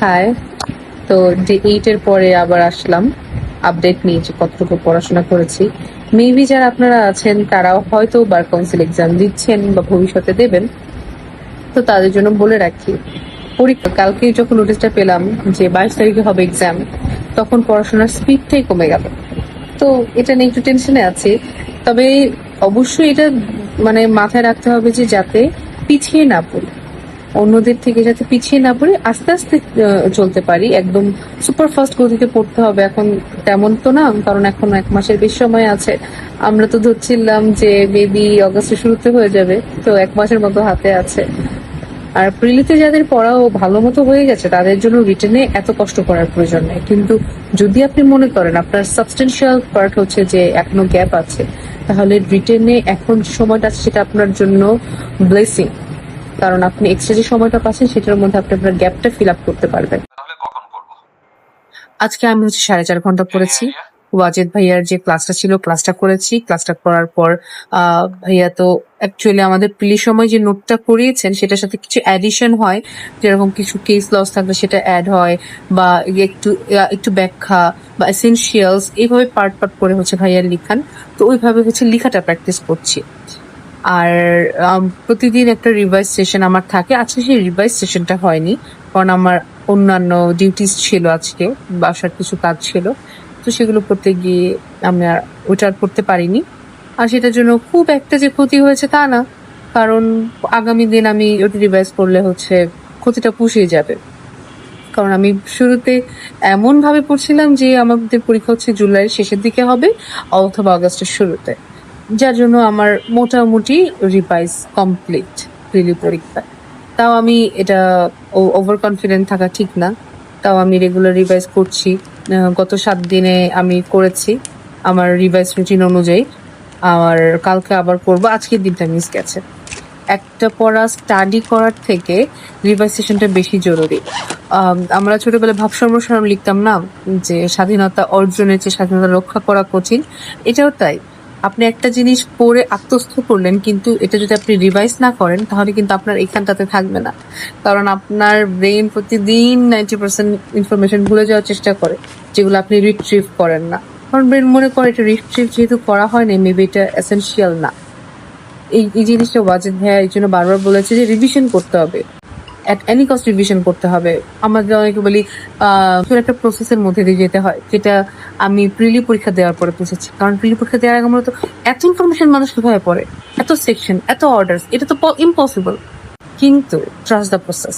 High. তো day 8 এর পরে আবার আসলাম আপডেট নিয়ে যে কতটুকু পড়াশোনা করেছি। মেবি যারা আপনারা আছেন তারাও হয়তো বার কাউন্সিল এক্সাম দিচ্ছেন বা ভবিষ্যতে দেবেন, তো তাদের জন্য বলে রাখি, পরীক্ষা কালকে যখন নোটিশটা পেলাম যে 22 তারিখে হবে এক্সাম, তখন পড়াশোনার স্পিডটাই কমে গেল। তো এটা নিয়ে একটু টেনশনে আছি। তবে অবশ্যই এটা মানে মাথায় রাখতে হবে যে যাতে পিছিয়ে না পড়ি, অন্যদের থেকে যাতে পিছিয়ে না পড়ে আস্তে আস্তে চলতে পারি। একদম সুপার ফাস্ট গতিতে পড়তে হবে এখন তেমন তো না, কারণ এখন 1 মাসের বেশি সময় আছে। আমরা তো ধরছিলাম যে মেবি অগাস্টের শুরুতে হয়ে যাবে, তো 1 মাসের মতো হাতে আছে। আর প্রিলিতে যাদের পড়াও ভালো মতো হয়ে গেছে তাদের জন্য রিটেনে এত কষ্ট করার প্রয়োজন নেই। কিন্তু যদি আপনি মনে করেন আপনার সাবস্টেন্সিয়াল পার্ট হচ্ছে যে এখনো গ্যাপ আছে, তাহলে রিটেনে এখন যে সময়টা আছে সেটা আপনার জন্য ব্লেসিং, কারণ আপনি এক্সট্রা যে সময়টা পাচ্ছেন সেটার মধ্যে আপনি আপনার গ্যাপটা ফিল আপ করতে পারবেন। আজকে আমি হচ্ছে 4.5 ঘন্টা পড়েছি। ওয়াজেদ ভাইয়ার যে ক্লাসটা ছিল ক্লাসটা করেছি। ক্লাসটা করার পর ভাইয়া তো অ্যাকচুয়ালি আমাদের প্রিলির সময় যে নোটটা করিয়েছেন সেটার সাথে কিছু অ্যাডিশন হয়, যেরকম কিছু কেস লস থাকলে সেটা অ্যাড হয়, বা একটু একটু ব্যাখ্যা বা এসেনশিয়ালস এইভাবে পার্ট পার্ট করে হচ্ছে ভাইয়ার লিখান। তো ওইভাবে হচ্ছে লিখাটা প্র্যাকটিস করছি। আর প্রতিদিন একটা রিভাইজ সেশন আমার থাকে। আজকে সেই রিভাইজ সেশনটা হয়নি, কারণ আমার অন্যান্য ডিউটিস ছিল, আজকে বাসার কিছু কাজ ছিল, তো সেগুলো করতে গিয়ে আমি আর ওটা আর করতে পারিনি। আর সেটার জন্য খুব একটা যে ক্ষতি হয়েছে তা না, কারণ আগামী দিন আমি ওটা রিভাইজ করলে হচ্ছে ক্ষতিটা পুষিয়ে যাবে। কারণ আমি শুরুতে এমন ভাবে পড়ছিলাম যে আমাদের পরীক্ষা হচ্ছে জুলাইয়ের শেষের দিকে হবে অথবা আগস্টের শুরুতে, যার জন্য আমার মোটামুটি রিভাইজ কমপ্লিট প্রিলি পরীক্ষা। তাও আমি এটা ওভার কনফিডেন্ট থাকা ঠিক না, তাও আমি রেগুলার রিভাইজ করছি। গত 7 দিনে আমি করেছি আমার রিভাইজ রুটিন অনুযায়ী। আর কালকে আবার করবো, আজকের দিনটা মিস গেছে। একটা পড়া স্টাডি করার থেকে রিভাইজ সেশনটা বেশি জরুরি। আমরা ছোটবেলায় ভাব সম্প্রসারণ লিখতাম না, যে স্বাধীনতা অর্জনের চেয়ে স্বাধীনতা রক্ষা করা কঠিন। এটাও তাই, আপনি একটা জিনিস পড়ে আত্মস্থ করলেন, কিন্তু এটা যদি আপনি রিভাইজ না করেন তাহলে কিন্তু আপনার এখানটাতে থাকবে না। কারণ আপনার ব্রেন প্রতিদিন 90% ইনফরমেশন ভুলে যাওয়ার চেষ্টা করে, যেগুলো আপনি রিট্রিভ করেন না। কারণ ব্রেন মনে করে এটা রিট্রিভ যেহেতু করা হয়নি, মেবি এটা এসেনশিয়াল না। এই জিনিসটা ওয়াজেদ ভাইয়া এই জন্য বারবার বলেছে যে রিভিশন করতে হবে, এট এনি কস্ট রিভিশন করতে হবে। আমাদের অনেকে বলি একটা প্রসেসের মধ্যে দিয়ে যেতে হয়, যেটা আমি প্রিলি পরীক্ষা দেওয়ার পরে বুঝেছি। কারণ প্রিলি পরীক্ষা দেওয়ার আগে মূলত এত ইনফরমেশন মানুষ কিভাবে পড়ে, এত সেকশন, এত অর্ডার, এটা তো ইম্পসিবল। কিন্তু ট্রাস্ট দ্য প্রসেস।